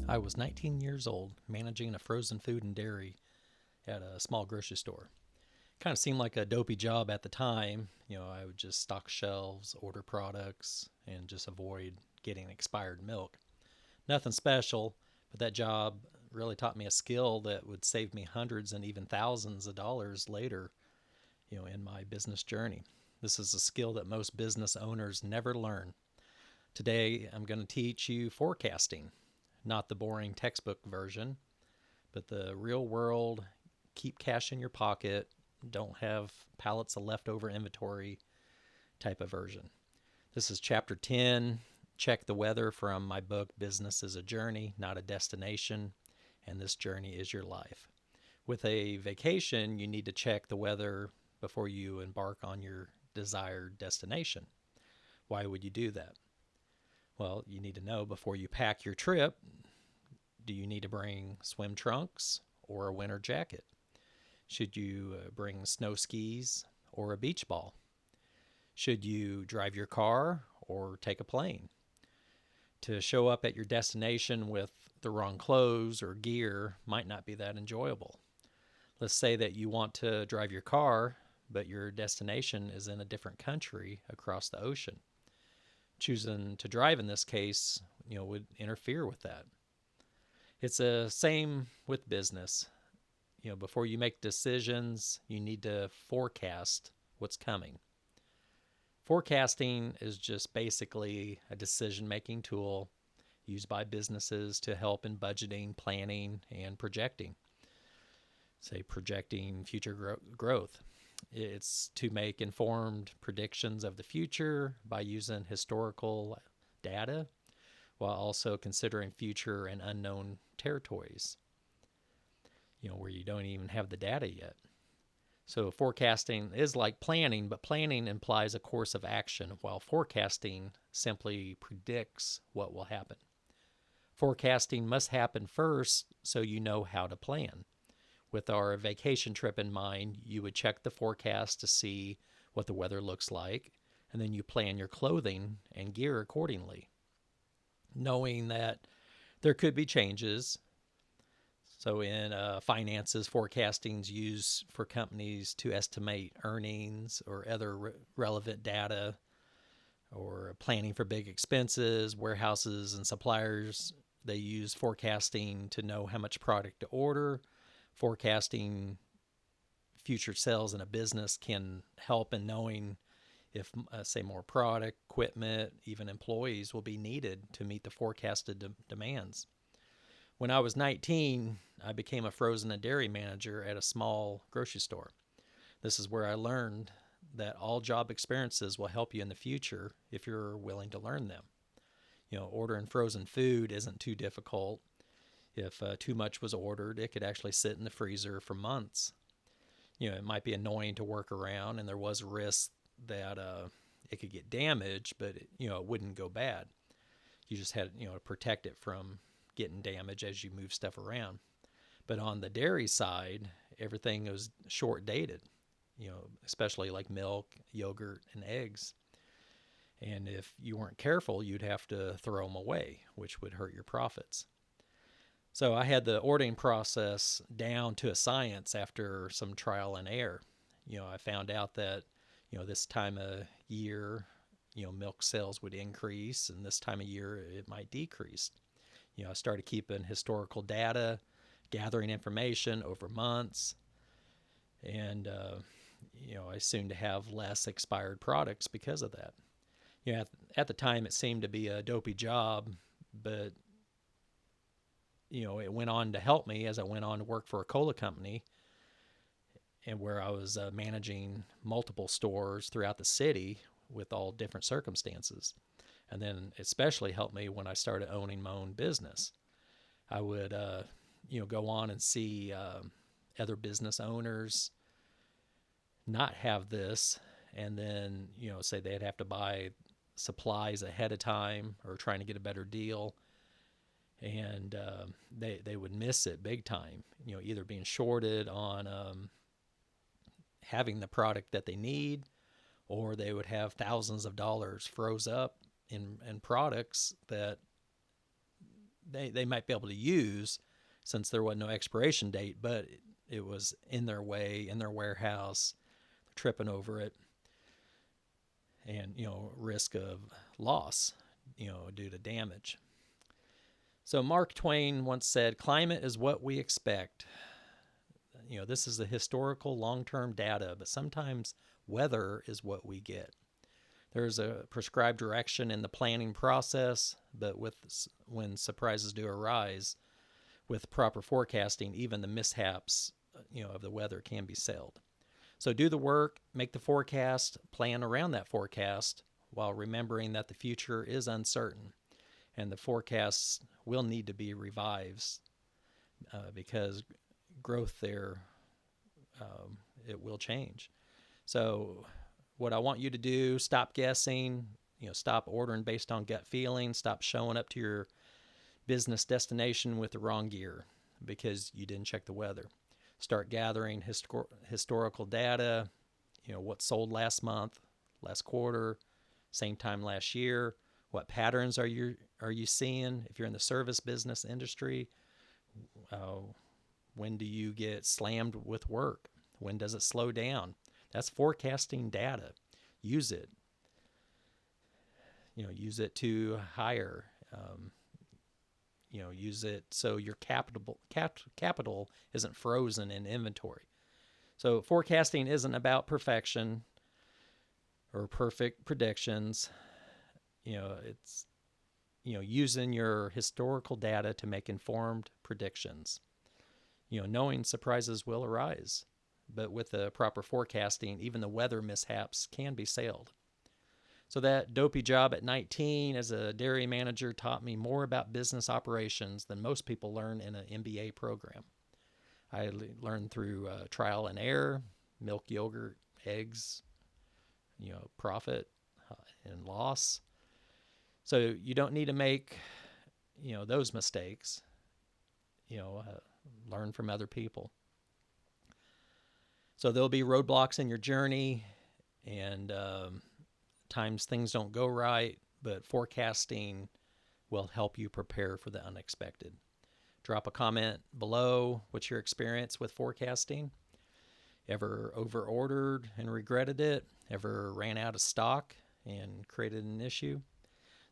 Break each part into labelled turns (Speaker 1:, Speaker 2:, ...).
Speaker 1: I was 19 years old, managing a frozen food and dairy at a small grocery store. Kind of seemed like a dopey job at the time. I would just stock shelves, order products, and just avoid getting expired milk. Nothing special, but that job really taught me a skill that would save me hundreds and even thousands of dollars later, in my business journey. This is a skill that most business owners never learn. Today, I'm going to teach you forecasting, not the boring textbook version, but the real world, keep cash in your pocket, don't have pallets of leftover inventory type of version. This is chapter 10. Check the weather from my book, Business is a Journey, Not a Destination, and this journey is your life. With a vacation, you need to check the weather before you embark on your desired destination. Why would you do that? Well, you need to know before you pack your trip, do you need to bring swim trunks or a winter jacket? Should you bring snow skis or a beach ball? Should you drive your car or take a plane? To show up at your destination with the wrong clothes or gear might not be that enjoyable. Let's say that you want to drive your car, but your destination is in a different country across the ocean. Choosing to drive in this case, would interfere with that. It's the same with business. Before you make decisions, you need to forecast what's coming. Forecasting is just basically a decision-making tool used by businesses to help in budgeting, planning, and projecting. Say, projecting future growth. It's to make informed predictions of the future by using historical data while also considering future and unknown territories, where you don't even have the data yet. So forecasting is like planning, but planning implies a course of action, while forecasting simply predicts what will happen. Forecasting must happen first so you know how to plan. With our vacation trip in mind, you would check the forecast to see what the weather looks like, and then you plan your clothing and gear accordingly, knowing that there could be changes. So in finances, forecasting is used for companies to estimate earnings or other relevant data, or planning for big expenses. Warehouses and suppliers, they use forecasting to know how much product to order. Forecasting future sales in a business can help in knowing if, say, more product, equipment, even employees will be needed to meet the forecasted demands. When I was 19, I became a frozen and dairy manager at a small grocery store. This is where I learned that all job experiences will help you in the future if you're willing to learn them. Ordering frozen food isn't too difficult. If too much was ordered, it could actually sit in the freezer for months. It might be annoying to work around, and there was a risk that it could get damaged, but it wouldn't go bad. You just had to protect it from getting damaged as you move stuff around. But on the dairy side, everything was short dated, especially like milk, yogurt, and eggs. And if you weren't careful, you'd have to throw them away, which would hurt your profits. So I had the ordering process down to a science after some trial and error. I found out that, this time of year, milk sales would increase, and this time of year it might decrease. I started keeping historical data, gathering information over months, and I soon to have less expired products because of that. At the time it seemed to be a dopey job, but it went on to help me as I went on to work for a cola company, and where I was managing multiple stores throughout the city with all different circumstances. And then especially helped me when I started owning my own business. I would, go on and see other business owners not have this, and then, say they'd have to buy supplies ahead of time or trying to get a better deal. And they would miss it big time, either being shorted on having the product that they need, or they would have thousands of dollars froze up in products that they might be able to use, since there was no expiration date, but it was in their way, in their warehouse, tripping over it, and risk of loss, due to damage. So Mark Twain once said, "Climate is what we expect." This is the historical long-term data, but sometimes weather is what we get. There's a prescribed direction in the planning process, but when surprises do arise, with proper forecasting, even the mishaps, of the weather can be sailed. So do the work, make the forecast, plan around that forecast, while remembering that the future is uncertain, and the forecasts will need to be revised because growth there, it will change. So what I want you to do, stop guessing, stop ordering based on gut feeling, stop showing up to your business destination with the wrong gear because you didn't check the weather. Start gathering historical data, what sold last month, last quarter, same time last year. What patterns are you seeing? If you're in the service business industry, when do you get slammed with work? When does it slow down? That's forecasting data. Use it. Use it to hire. Use it so your capital isn't frozen in inventory. So forecasting isn't about perfection or perfect predictions. It's using your historical data to make informed predictions. Knowing surprises will arise, but with the proper forecasting, even the weather mishaps can be sailed. So that dopey job at 19 as a dairy manager taught me more about business operations than most people learn in an MBA program. I learned through trial and error, milk, yogurt, eggs, profit and loss. So you don't need to make, those mistakes. Learn from other people. So there'll be roadblocks in your journey, and times things don't go right, but forecasting will help you prepare for the unexpected. Drop a comment below. What's your experience with forecasting? Ever over-ordered and regretted it? Ever ran out of stock and created an issue?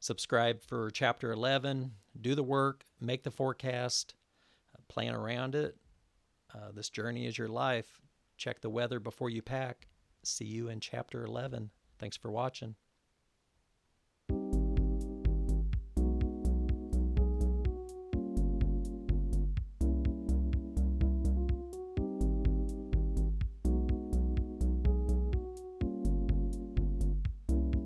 Speaker 1: Subscribe for Chapter 11. Do the work, make the forecast, plan around it. This journey is your life. Check the weather before you pack. See you in Chapter 11. Thanks for watching.